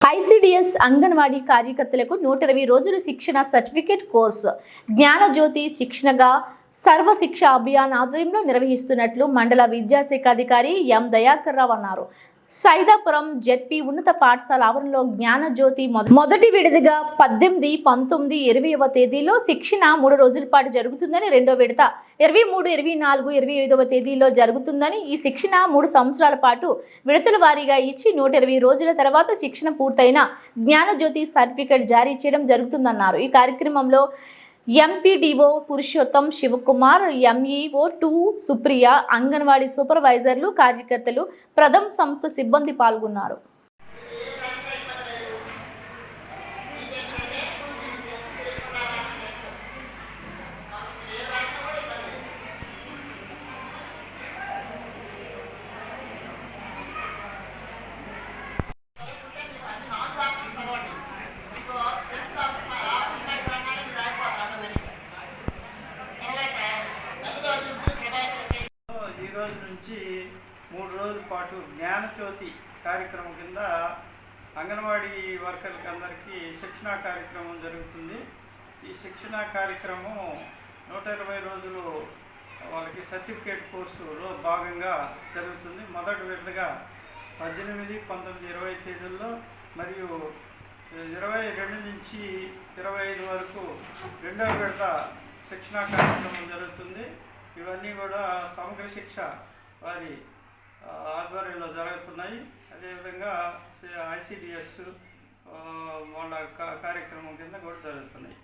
ICDS anganwadi కార్యకర్తలకు 120 రోజుల శిక్షణ సర్టిఫికేట్ కోర్సు జ్ఞానజ్యోతి శిక్షణగా సర్వశిక్ష అభియాన్ ఆధ్వర్యంలో నిర్వహిస్తున్నట్లు మండల విద్యాశాఖ అధికారి ఎం దయాకర్ రావు అన్నారు. సైదాపురం జెడ్పీ ఉన్నత పాఠశాల ఆవరణలో జ్ఞానజ్యోతి మొదటి విడతగా 18, 19, 20వ తేదీలో శిక్షణ 3 రోజుల పాటు జరుగుతుందని, రెండో విడత 23, 24, 25వ తేదీలో జరుగుతుందని, ఈ శిక్షణ 3 సంవత్సరాల పాటు విడతల వారీగా ఇచ్చి 120 రోజుల తర్వాత శిక్షణ పూర్తయిన జ్ఞానజ్యోతి సర్టిఫికేట్ జారీ చేయడం జరుగుతుందన్నారు. ఈ కార్యక్రమంలో ఎంపీడీఓ పురుషోత్తం శివకుమార్, ఎంఈఓ 2 సుప్రియ, అంగన్వాడీ సూపర్వైజర్లు, కార్యకర్తలు, ప్రథమ్ సంస్థ సిబ్బంది పాల్గొన్నారు. ఈ రోజు నుంచి 3 రోజుల పాటు జ్ఞానజ్యోతి కార్యక్రమం కింద అంగన్వాడీ వర్కర్లకి అందరికీ శిక్షణా కార్యక్రమం జరుగుతుంది. ఈ శిక్షణా కార్యక్రమం 120 రోజులు వాళ్ళకి సర్టిఫికేట్ కోర్సులో భాగంగా జరుగుతుంది. మొదటి విడతగా 18, 19, 20 తేదీల్లో మరియు 22 నుంచి 25 వరకు రెండవ విడత శిక్షణా కార్యక్రమం జరుగుతుంది. ఇవన్నీ కూడా సమగ్ర శిక్ష వారి ఆధ్వర్యంలో జరుగుతున్నాయి. అదేవిధంగా ఐసిడిఎస్ వాళ్ళ కార్యక్రమం కింద కూడా జరుగుతున్నాయి.